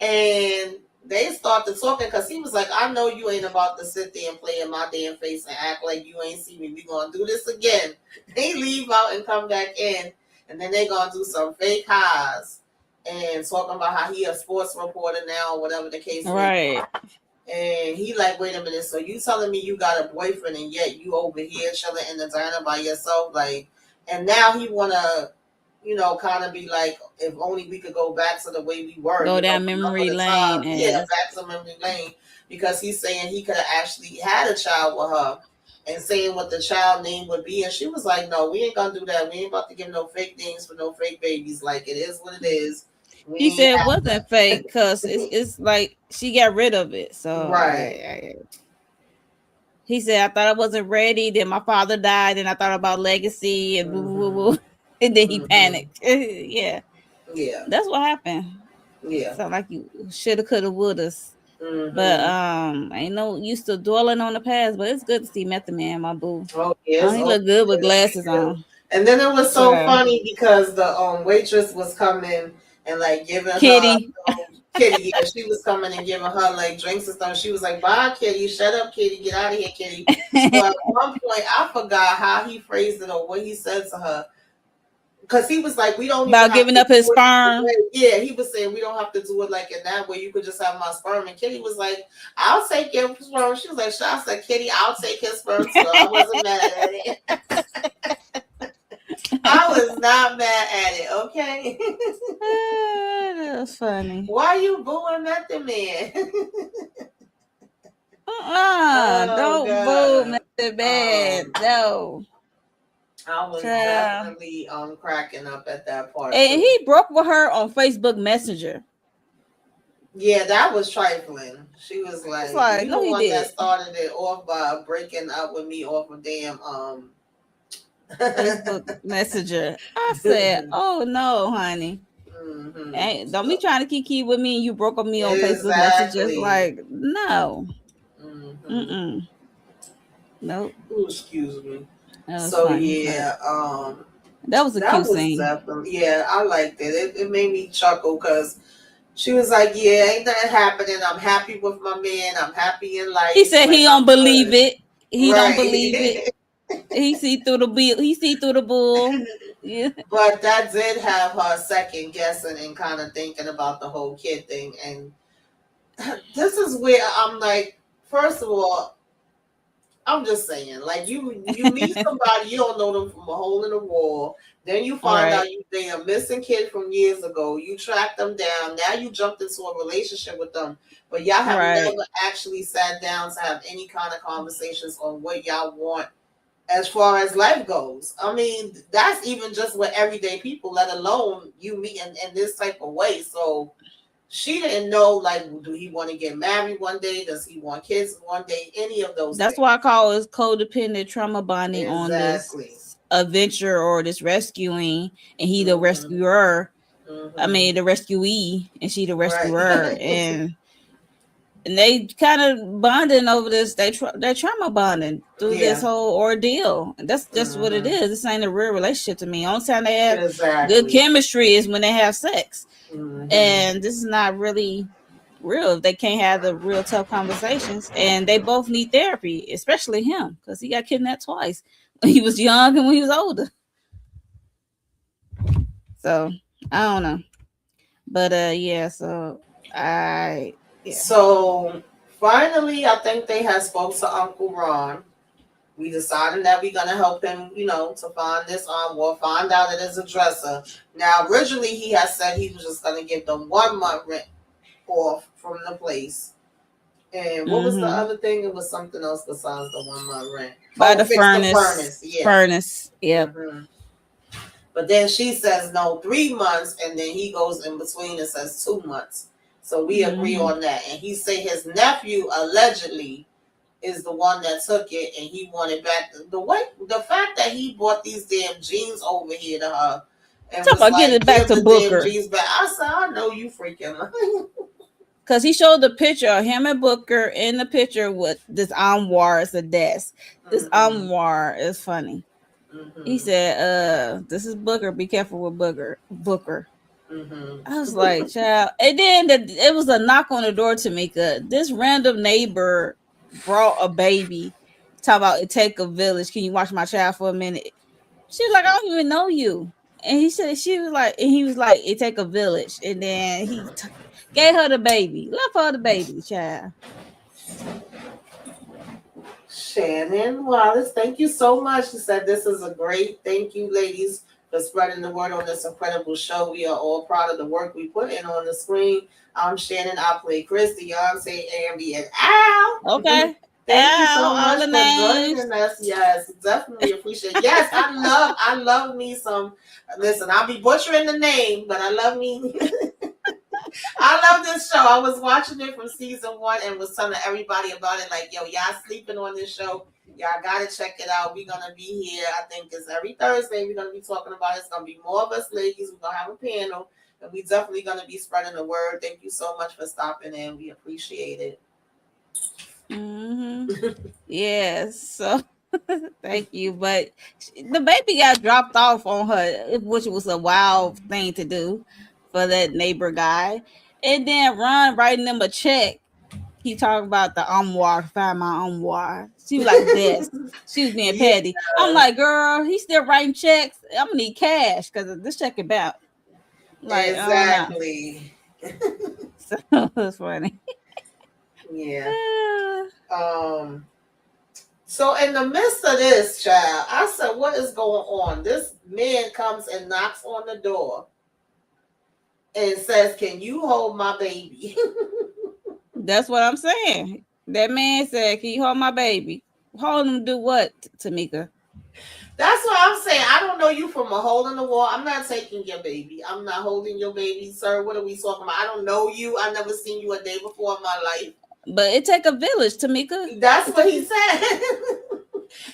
And they started talking because he was like, I know you ain't about to sit there and play in my damn face and act like you ain't see me. We gonna do this again. They leave out and come back in, and then they gonna do some fake highs and talking about how he a sports reporter now or whatever the case may be. Right. And he like, wait a minute, so you telling me you got a boyfriend and yet you over here chilling in the diner by yourself? Like, and now he wanna, kind of be like, if only we could go back to the way we were, Go down remember memory the lane time. Yeah, as back to memory lane. Because he's saying he could have actually had a child with her and saying what the child name would be. And she was like, no, we ain't gonna do that. We ain't about to give no fake names for no fake babies. Like, it is what it is. We he ain't said it have wasn't fake because it's like she got rid of it. So right. he said I thought I wasn't ready. Then my father died, and I thought about legacy and boo boo boo, Mm-hmm. boo. And then he Mm-hmm. panicked. Yeah, Yeah. that's what happened. Yeah. Sound like you shoulda, coulda, woulda. But Mm-hmm. ain't no used to dwelling on the past. But it's good to see Method Man, my boo. Oh Oh, yes. he Oh look good with yes. glasses Yeah. on. And then it was so Child. funny because the waitress was coming and like giving her Kitty. Kitty. Yeah, she was coming and giving her like drinks and stuff. She was like, "Bye, Kitty. Shut up, Kitty. Get out of here, Kitty." So at one point, I forgot how he phrased it or what he said to her. Because he was like, we don't even About have giving to up do his it the sperm. way. Yeah, he was saying we don't have to do it like in that way. You could just have my sperm. And Kitty was like, I'll take your sperm. She was like, I said, Kitty, I'll take his sperm too. I wasn't mad at it. I was not mad at it, okay? That was funny. Why you booing Method Man? Oh, Don't boo God. Method Man. No. I was Child. definitely cracking up at that part, And too. he broke with her on Facebook Messenger. Yeah, that was trifling. She was It's like, like, "You the no, he one that did. started it off by breaking up with me off of damn Facebook Messenger. I said, oh no, honey. Hey, don't be So, trying to kiki with me and you broke up with me on Facebook Messages. exactly. Like, no. Mm-hmm. Mm-mm. Nope. Ooh, excuse me. That was So funny. But yeah, that was a that cute was scene. definitely, yeah, I liked it. It made me chuckle because she was like, "Yeah, ain't nothing happening. I'm happy with my man. I'm happy in He life. said Like he I'm don't believe good." it. He don't believe it. Right. He see through the bill. He see through the bull. Yeah. But that did have her second guessing and kind of thinking about the whole kid thing. And this is where I'm like, first of all, I'm just saying, like you meet somebody, you don't know them from a hole in the wall. Then you find Right, out they a missing kid from years ago. You track them down. Now you jumped into a relationship with them, but y'all have right. never actually sat down to have any kind of conversations on what y'all want as far as life goes. I mean, that's even just with everyday people, let alone you meet in this type of way. So she didn't know, like, do he want to get married one day? Does he want kids one day? Any of those That's why I things. call it codependent trauma bonding on Exactly. this adventure or this rescuing, and he the Mm-hmm. rescuer. I Mm-hmm. mean, the rescuee, and she the Right. rescuer, and they kind of bonding over this. They trauma bonding through this Yeah. whole ordeal. And that's just what it Mm-hmm. is. This ain't a real relationship to me. Only time they have good Exactly. chemistry is when they have sex, Mm-hmm. and this is not really real if they can't have the real tough conversations. And they both need therapy, especially him because he got kidnapped twice when he was young and when he was older. So I don't know, but yeah. So I yeah. So finally, I think they had spoke to Uncle Ron. We decided that we're gonna help him, to find this or find out it is a dresser. Now, originally he had said he was just gonna give them 1 month rent off from the place. And what was the Mm-hmm. other thing? It was something else besides the 1 month rent. By Oh, the fix the furnace. furnace. Yeah. Furnace. Yep. hmm But then she says no, 3 months, and then he goes in between and says 2 months. So we agree Mm-hmm. on that. And he say his nephew allegedly is the one that took it, and he wanted back the fact that he bought these damn jeans over here to her and Talk was about getting like, it back give to the damn Booker. jeans back. I said, I know you freaking lying. Cause he showed the picture of him and Booker in the picture with this armoire as a desk. This hmm armoire is funny. He hmm said, this is Booker. Be careful with Booker. hmm I was like, child. And then it was a knock on the door, Tamika. This random neighbor brought a baby. Talk about it take a village. Can you watch my child for a minute? She was like, I don't even know you. And he was like, it take a village. And then gave her the baby, left her the baby, child. Shannon Wallace, thank you so much. She said this is a great thank you, ladies, for spreading the word on this incredible show. We are all proud of the work we put in on the screen. I'm Shannon. I play Chris, Beyonce, Ambi, and Al. Okay. Thank you so All much the for names. joining us. Yes, definitely appreciate it. Yes, I love me some. Listen, I'll be butchering the name, but I love me. I love this show. I was watching it from season 1 and was telling everybody about it. Like, yo, y'all sleeping on this show. Y'all gotta check it out. We're gonna be here. I think it's every Thursday. We're gonna be talking about it. It's gonna be more of us ladies. We're gonna have a panel. And we definitely gonna be spreading the word. Thank you so much for stopping in. We appreciate it. Mm-hmm. Yes. So thank you. But the baby got dropped off on her, which was a wild thing to do for that neighbor guy. And then Ron writing them a check. He talked about the armoire, find my armoire. She was like, this. She was being Yeah, petty. I'm like, girl, he's still writing checks. I'm gonna need cash because this check about. Like, oh no. exactly. So it was funny. Yeah. Um So in the midst of this, child, I said, what is going on? This man comes and knocks on the door and says, can you hold my baby? That's what I'm saying. That man said, can you hold my baby? Hold him do what, Tamika? That's what I'm saying. I don't know you from a hole in the wall. I'm not taking your baby. I'm not holding your baby, sir. What are we talking about? I don't know you. I never seen you a day before in my life. But it take a village, Tamika. That's what he said.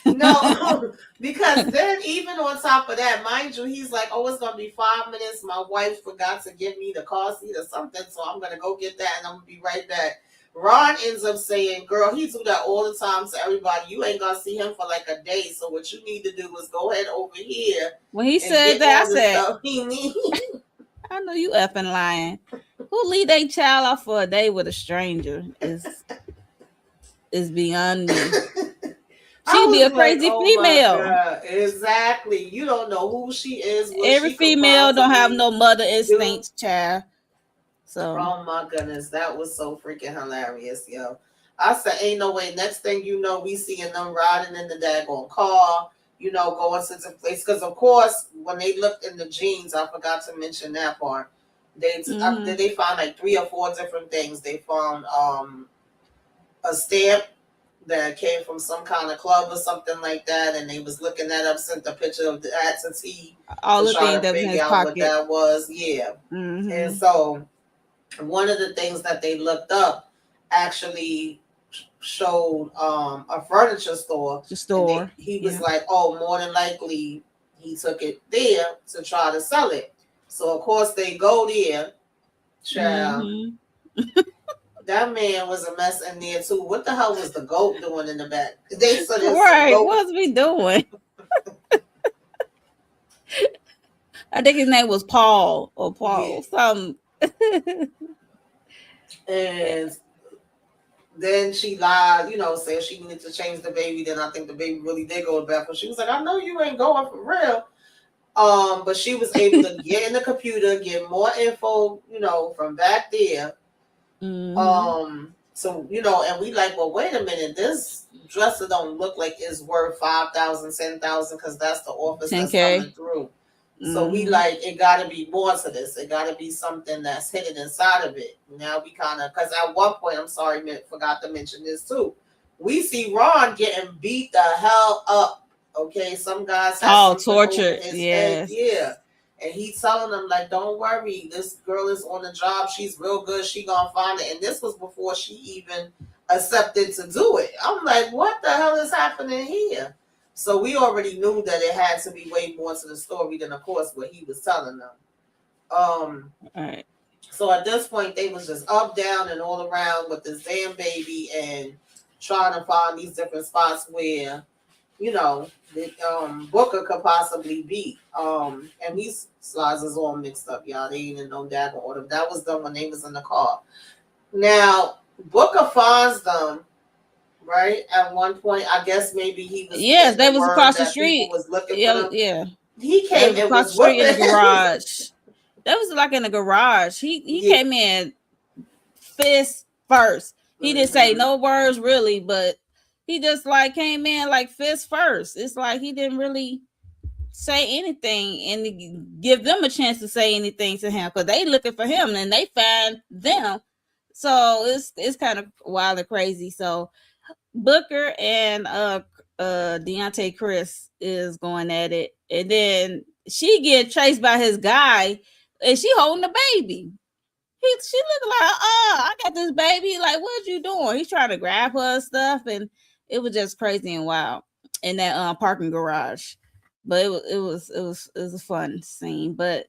No, because then even on top of that, mind you, he's like, "Oh, it's gonna be 5 minutes. My wife forgot to give me the car seat or something, so I'm gonna go get that, and I'm gonna be right back." Ron ends up saying, "Girl, he do that all the time to everybody. You ain't gonna see him for like a day, so what you need to do is go ahead over here When he and said get that, I all the said, stuff he needs." I know you effing lying. Who leave their child off for a day with a stranger is beyond me. I She'd be was a like, crazy "Oh my female. god, exactly. You don't know who she is, what Every she could female don't have possibly no mother do." instincts, child. So Oh my goodness, that was so freaking hilarious, yo. I said, ain't no way. Next thing you know, we seeing them riding in the daggone car, going to the place. Because, of course, when they looked in the jeans, I forgot to mention that part. They found like 3 or 4 different things. They found a stamp that came from some kind of club or something like that, and they was looking that up, sent a picture of that to T All to the try things to that was in figure his out what pocket. that was. Yeah. And Mm-hmm. so one of the things that they looked up actually showed a furniture store, The and store. he was Yeah. like, oh, more than likely he took it there to try to sell it. So of course they go there, child. Mm-hmm. That man was a mess in there too. What the hell was the goat doing in the back? They said there's some Right. goat. What's we doing? I think his name was Paul or Yeah. Paul something. And then she lied, said she needed to change the baby. Then I think the baby really did go to bed. But she was like, I know you ain't going for real. But she was able to get in the computer, get more info, from back there. Mm-hmm. So and we like, well, wait a minute, this dresser don't look like it's worth 5,000, 10,000, because that's the offers that's 10K. coming through. So we Mm-hmm. like, it got to be more to this. It got to be something that's hidden inside of it. Now we kind of, because at one point, I'm sorry, forgot to mention this too. We see Ron getting beat the hell up. Okay, some guys had Oh, something over tortured. his head. Yes. Yeah. And he's telling them, like, don't worry, this girl is on the job. She's real good. She gonna find it. And this was before she even accepted to do it. I'm like, what the hell is happening here? So we already knew that it had to be way more to the story than, of course, what he was telling them. All right. So at this point, they was just up, down, and all around with this damn baby and trying to find these different spots where, the Booker could possibly be. And these slides is all mixed up, y'all. They ain't in no daggone order. That was done when they was in the car. Now, Booker finds them, right? At one point, I guess maybe he was Yes, getting they the was word across the that people street. was looking for Yeah, them. yeah. He They came was and across was the street in the whooping him. garage. That was like in the garage. He Yeah. came in fist first. He didn't say no words really, but he just like came in like fist first. It's like he didn't really say anything and give them a chance to say anything to him because they looking for him and they find them. So it's kind of wild and crazy. So Booker and Deontay Chris is going at it, and then she get chased by his guy, and she holding the baby. She looking like, I got this baby. Like, what you doing? He's trying to grab her and stuff, and it was just crazy and wild in that parking garage. But it was a fun scene. But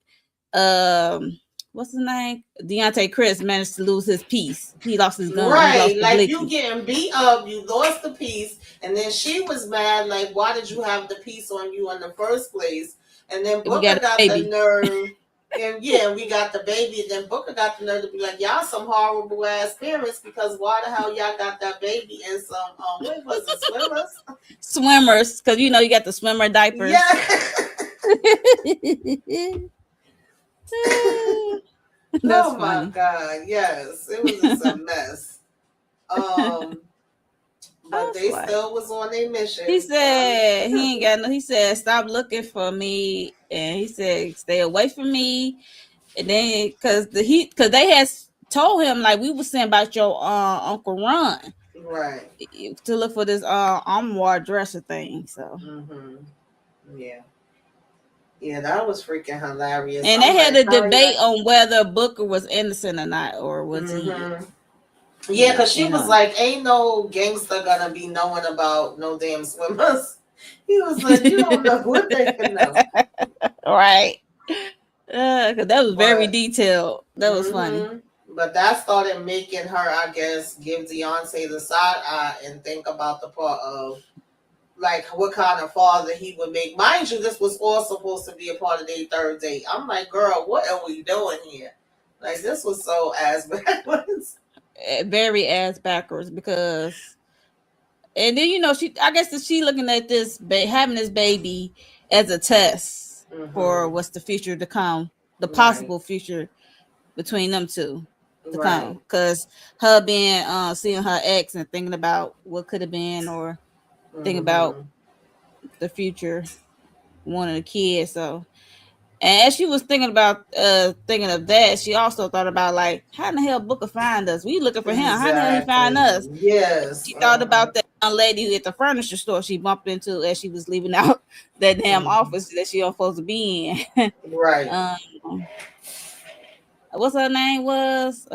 what's his name? Deontay Chris managed to lose his piece. He lost his gun. He Right, lost the like you blicky. getting beat up, you lost the piece, and then she was mad, like, why did you have the piece on you in the first place? And then And we got Booker a got the baby. nerve, and yeah, we got the baby, and then Booker got the nerve to be like, y'all some horrible ass parents, because why the hell y'all got that baby in some, what was it, swimmers? Swimmers, because you got the swimmer diapers. Yeah. That's Oh my funny. God, yes, it was just a mess. But they Like, still was on their mission. he said he ain't got no. He said stop looking for me, and he said stay away from me. And then because they had told him like we were saying about your Uncle Ron Right. to look for this armoire dresser thing. So Yeah. Yeah, that was freaking hilarious. and I'm they had like, a hurry debate up. on whether Booker was innocent or not, or was he? Yeah, because she You was know. like, ain't no gangster gonna be knowing about no damn swimmers. He was like, you don't know what they can know. Right. Cause that was very But detailed. That was funny. but that started making her, I guess, give Deontay the side eye and think about the part of like what kind of father he would make. Mind you, this was all supposed to be a part of their third date. I'm like, girl, what are we doing here? Like this was so ass backwards. Very ass backwards because, and then I guess that she looking at this having this baby as a test for what's the future to come, the Right. possible future between them two. to Right. come, because her being seeing her ex and thinking about what could have been, or thinking about Mm-hmm. the future, one of the kids. So, and as she was thinking of that, she also thought about, like, how in the hell Booker find us? We looking for him. How in the hell he find Exactly. us? Yes. She thought Mm-hmm. about that young lady at the furniture store she bumped into as she was leaving out that damn Mm-hmm. office that she was supposed to be in. Right. um, what's her name was?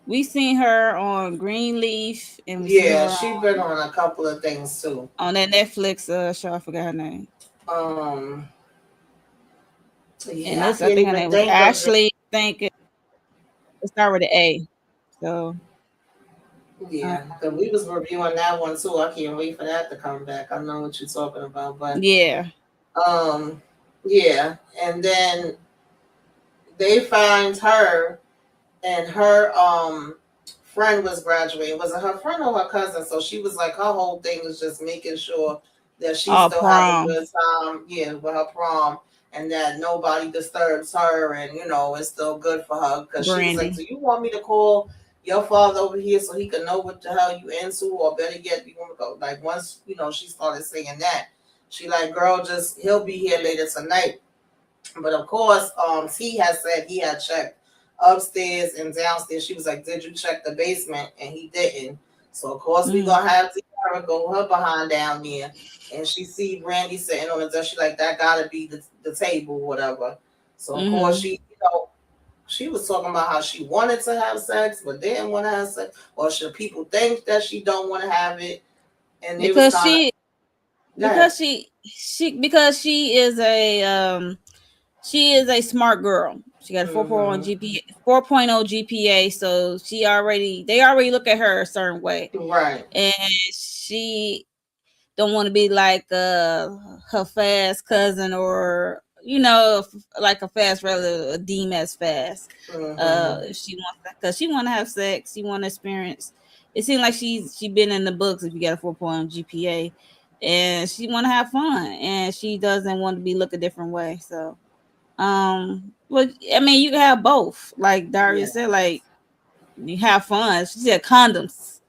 We seen her on Greenleaf, and we seen Yeah, her she been on a couple of things too. on that Netflix show. I forgot her name. Um, And yeah, I this, I can't think her even name was think of it. Ashley. I think it started with an A. So, uh, Yeah, because we was reviewing that one too. I can't wait for that to come back. I know what you're talking about, but yeah. um, yeah, and then they find her, and her friend was graduating. Was it her friend or her cousin? So she was like, her whole thing is just making sure that she Oh, still have a prom. good time, yeah, with her prom, and that nobody disturbs her, and it's still good for her. Because she was like, Brandy. "Do you want me to call your father over here so he can know what the hell you into, or better yet, you want to go?" Like once she started saying that, she like, "Girl, just he'll be here later tonight." But of course, he had said he had checked upstairs and downstairs. She was like, "Did you check the basement?" And he didn't. So of course we Mm, gonna have Diarra go her behind down there, and she see Brandy sitting on the desk. She like, that gotta be the table, whatever. So of course mm-hmm. she was talking about how she wanted to have sex but didn't want to have sex, or should people think that she don't want to have it? And it was Because kind of she, that. because she is a smart girl. She got a 4.0 Mm-hmm. GPA, 4.0 GPA, so they already look at her a certain way, Right. and she don't want to be like her fast cousin, or like a fast relative, deem as fast. Mm-hmm. She wants because she want to have sex, she want to experience. It seems like she been in the books if you got a 4.0 GPA, and she want to have fun, and she doesn't want to be look a different way. So, well, I mean, you can have both. Like Daria Yeah. said, like you have fun. She said condoms.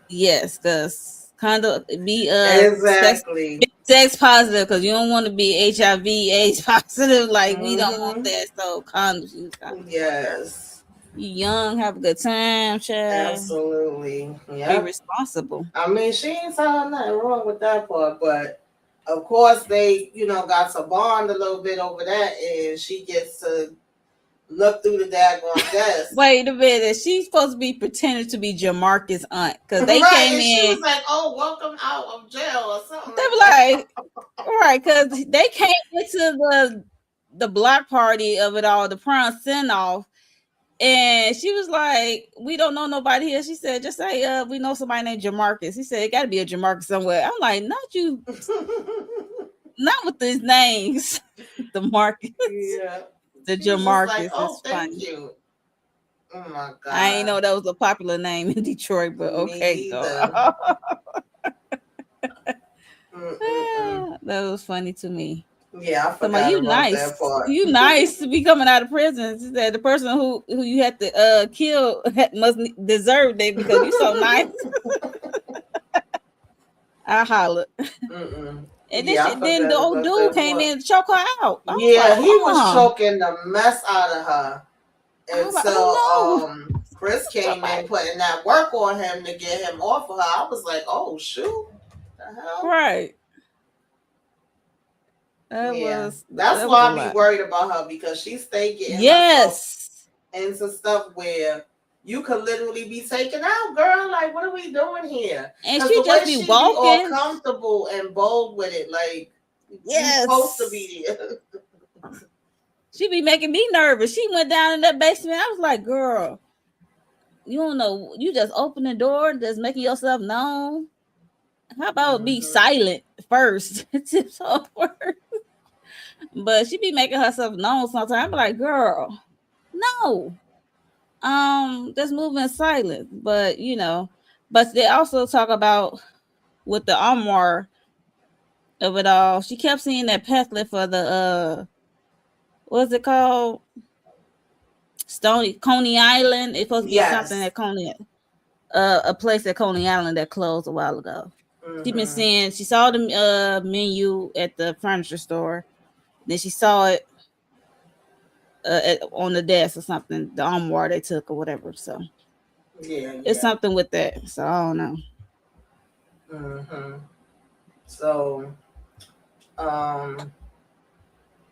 Yes, because condom be Exactly. sex positive, because you don't want to be HIV AIDS positive. Like we don't want Mm-hmm. that. So condoms, use condoms. Yes. You young, have a good time, child. Absolutely. Be Yep. responsible. I mean, she ain't telling nothing wrong with that part, but of course they, got to bond a little bit over that, and she gets to look through the daggone desk. Wait a minute. She's supposed to be pretending to be Jamarcus' aunt, because they Right, came and she in. was like, "Oh, welcome out of jail" or They something like were that. like, right, because they came into the block party of it all, the prom send off. And she was like, "We don't know nobody here." She said, "Just say, we know somebody named Jamarcus." He said, "It got to be a Jamarcus somewhere." I'm like, "Not you, not with these names." The Marcus, Yeah. the She was just like, Jamarcus "Oh, is thank funny. you." Oh my I ain't god. know that was a popular name in Detroit, but Me okay, go. either. Mm-mm-mm. That was funny to me. Yeah, I Somebody, forgot about that part. you nice to be coming out of prison. She said the person who you had to kill must deserve that because you so nice. I hollered. Mm-mm. And Yeah, I then the forgot old about dude that came part. in to choke her out. I was like, Yeah, he was oh, choking the mess out of her I was like, until oh Chris no, came in putting that work on him to get him off of her. I was like, oh shoot, the hell. right. Yeah, that's That was a why I be lot. worried about her, because she stay getting herself Yes, into stuff where you could literally be taken out, girl. Like, what are we doing here? and Because she the way just be she be all walking. comfortable and bold with it, like you supposed to Yes, be there. she be making me nervous. She went down in that basement. I was like, girl, you don't know. You just open the door, just making yourself known. How about be Mm-hmm. silent first? Tips over. But she be making herself known sometimes. I'm like, girl, no. Just move in silence. But but they also talk about with the armoire of it all. She kept seeing that pamphlet for the what's it called? Coney Island. It's supposed to be something Yes. at Coney, a place at Coney Island that closed a while ago. She been Mm-hmm. seeing. She saw the menu at the furniture store. Then she saw it on the desk or something, the armoire they took or whatever. So Yeah, it's yeah. something with that. So I don't know. Mm-hmm. So, um,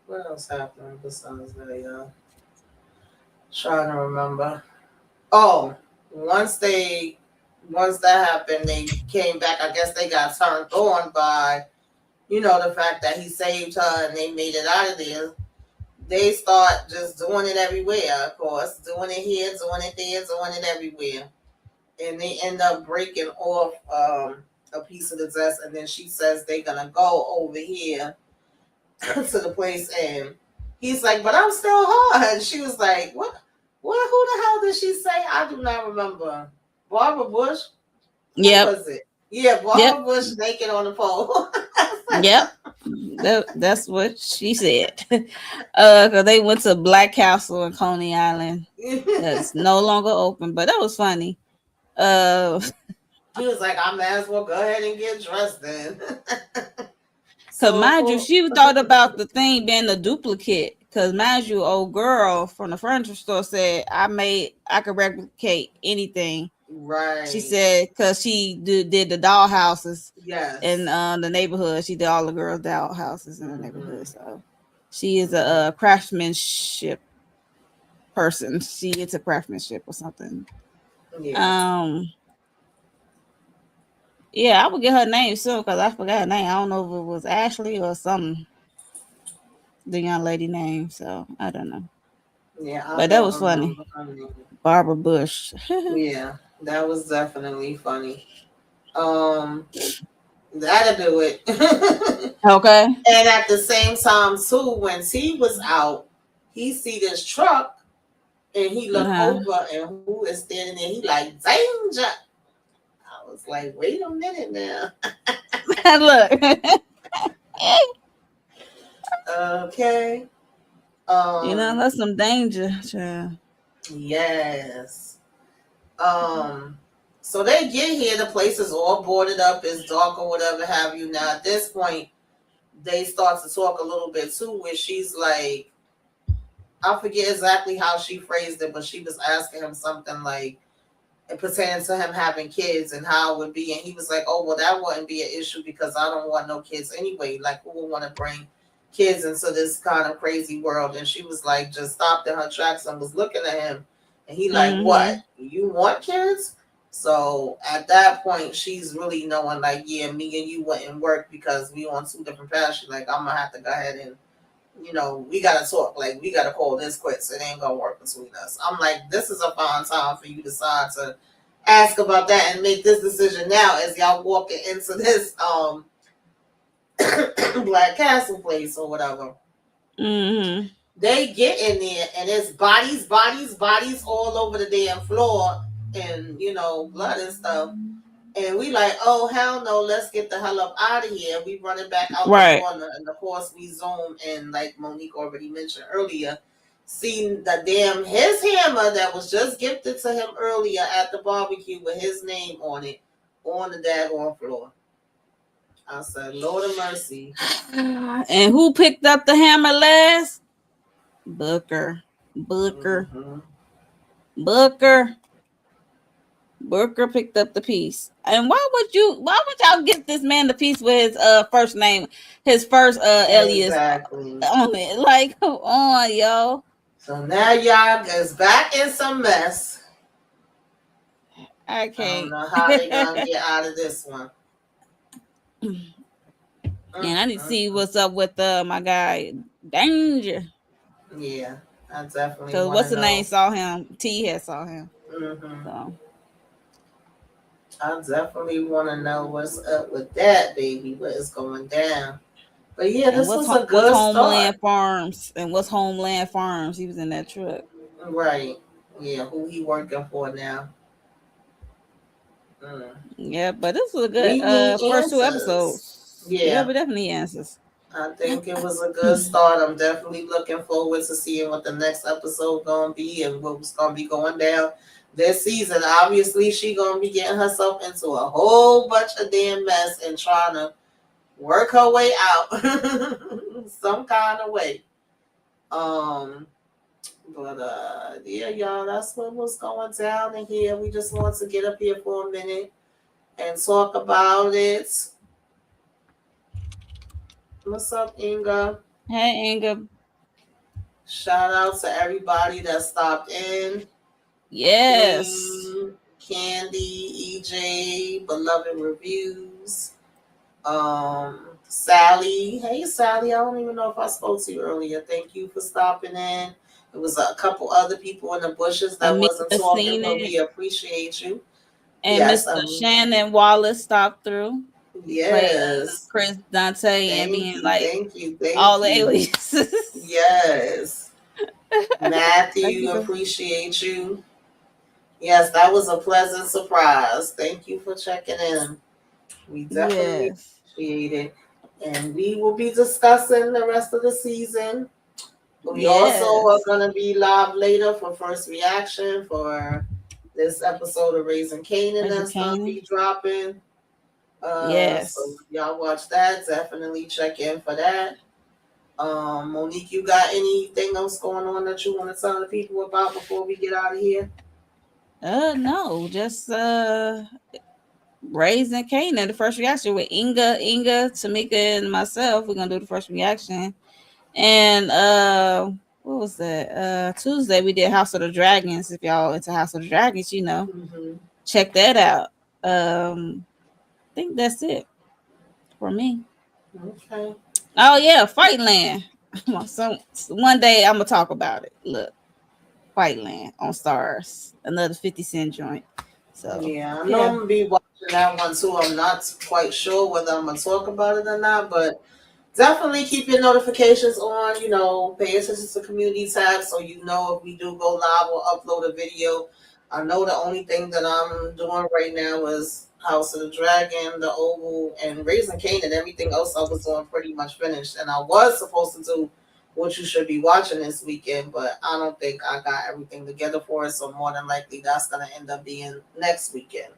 what else happened besides that, y'all? Trying to remember. Oh, once they, once that happened, they came back. I guess they got turned on by, the fact that he saved her and they made it out of there. They start just doing it everywhere, of course, doing it here, doing it there, doing it everywhere. And they end up breaking off a piece of the dress, and then she says they're gonna go over here to the place, and he's like, "But I'm still hard." And she was like, "What? What? Who the hell did she say? I do not remember." Barbara Bush. Who Yep. was it? Yeah, Yep. Barbara Bush naked on the pole. Yep. That's what she said. Cause they went to Black Castle in Coney Island. That's no longer open, but that was funny. Uh, She was like, "I might as well go ahead and get dressed then." Cause So mind you, for she thought about the thing being a duplicate. Cause mind you, old girl from the furniture store said, I could replicate anything." She right, said, cause she did the doll houses in yes. the neighborhood. She did all the girls' doll houses in the neighborhood. Mm-hmm. So she is Mm-hmm. a craftsmanship person. She is a craftsmanship or something. Yeah. Um, yeah, I would get her name soon because I forgot her name. I don't know if it was Ashley or something, the young lady name. So I don't know. Yeah, I But that don't was funny. remember her name. Barbara Bush. Yeah, that was definitely funny. Um, that'll do it. Okay. And at the same time, too, when T was out, he see this truck and he look Uh-huh. over and who is standing there? He like danger. I was like, wait a minute now. Look. Okay. That's some danger, child. Yes. Um, so they get here, the place is all boarded up, it's dark or whatever have you. Now at this point, they start to talk a little bit too, where she's like, I forget exactly how she phrased it, but she was asking him something like it pertaining to him having kids and how it would be, and he was like, "Oh, well, that wouldn't be an issue because I don't want no kids anyway. Like, who would want to bring kids into this kind of crazy world?" And she was like, just stopped in her tracks and was looking at him, and he like, "What? Mm-hmm. You want kids?" So at that point, she's really knowing like, yeah, me and you wouldn't work because we on two different paths. She's like, I'm gonna have to go ahead and we gotta talk. Like, we gotta call this quits. It ain't gonna work between us. I'm like, this is a fine time for you to decide to ask about that and make this decision now as y'all walking into this Black Castle place or whatever. Mm-hmm. They get in there and it's bodies, bodies, bodies all over the damn floor and blood and stuff. And we like, oh hell no, let's get the hell up out of here. We running back out the Right. door, and of course we zoom and like Monique already mentioned earlier, seen the damn his hammer that was just gifted to him earlier at the barbecue with his name on it on the daggone floor. I said, Lord of mercy. And who picked up the hammer last? Booker. Booker. Mm-hmm. Booker. Booker picked up the piece. And why would y'all give this man the piece with his first name, his first alias Exactly. on it? Like, come on, yo. So now y'all is back in some mess. I I don't can't. know how they gonna get out of this one. And I need to see what's up with my guy Danger. Yeah, I definitely Cause want what's to the name know. saw him? T had saw him. Mm-hmm. So I definitely want to know what's up with that, baby. What is going down? But yeah, and this was a what's good start. Homeland Farms and what's Homeland Farms? He was in that truck. Right. Yeah, who he working for now? Mm. Yeah, but this was a good We need first two answers. episodes. Yeah, Yeah. but definitely answers. I think it was a good start. I'm definitely looking forward to seeing what the next episode gonna be and what's gonna be going down this season. Obviously, she gonna be getting herself into a whole bunch of damn mess and trying to work her way out some kind of way. Um, but yeah, y'all, that's what was going down in here. We just want to get up here for a minute and talk about it. What's up, Inga? Hey, Inga. Shout out to everybody that stopped in. Yes. Queen, Candy, EJ, Beloved Reviews, Sally. Hey, Sally. I don't even know if I spoke to you earlier. Thank you for stopping in. There was a couple other people in the bushes that wasn't Amika talking, seen but it. we appreciate you. And Yes, Mr. Shannon Wallace stopped through. Play yes. Chris Dante and Thank being you, like thank you, thank all the you. aliases. Yes. Thank you Matthew, for- appreciate you. Yes, that was a pleasant surprise. Thank you for checking in. We definitely yes. appreciate it. And we will be discussing the rest of the season. We also are Yes. going to be live later for first reaction for this episode of Raising Canaan Raising that's going to Canaan. be dropping. So Yes. if y'all watch that, definitely check in for that. Monique, you got anything else going on that you want to tell the people about before we get out of here? No, just Raising Canaan, the first reaction with Inga, Tamika, and myself. We're gonna do the first reaction. And what was that? Tuesday we did House of the Dragons. If y'all into House of the Dragons, Mm-hmm. check that out. I think that's it for me. Okay. Oh yeah, Fightland. So one day I'm gonna talk about it. Look, Fightland on Stars, another 50 Cent joint. So Yeah, I know yeah. I'm gonna be watching that one too. I'm not quite sure whether I'm gonna talk about it or not, but definitely keep your notifications on. Pay attention to community tabs so you know if we do go live or upload a video. I know the only thing that I'm doing right now is House of the Dragon, the Oval, and Raising Cane, and everything else I was doing pretty much finished. And I was supposed to do what you should be watching this weekend, but I don't think I got everything together for it. So more than likely, that's gonna end up being next weekend.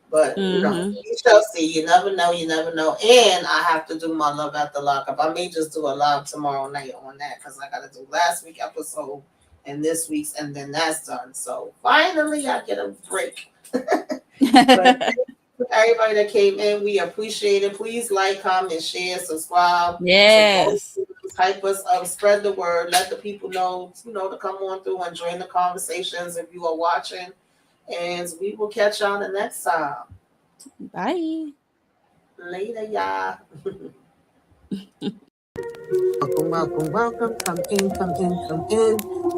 But Mm-hmm. we shall see. You never know. You never know. And I have to do my Love After Lockup. I may just do a live tomorrow night on that because I got to do last week episode and this week's, and then that's done. So finally, I get a break. But everybody that came in, we appreciate it. Please like, comment, share, subscribe. Yes. Hype us up, spread the word, let the people know, to come on through and join the conversations if you are watching. And we will catch y'all the next time. Bye. Later, y'all. Welcome. Come in.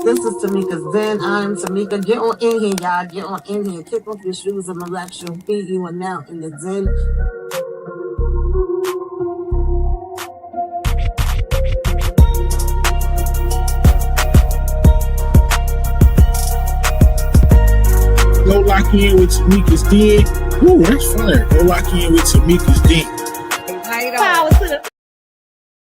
This is Tamika's Den. I'm Tamika. Get on in here, y'all. Get on in here. Kick off your shoes and relax your feet. You are now in the Den. Go lock in with Tamika's Den. Ooh, that's fire. Go lock in with Tamika's Den. Power to the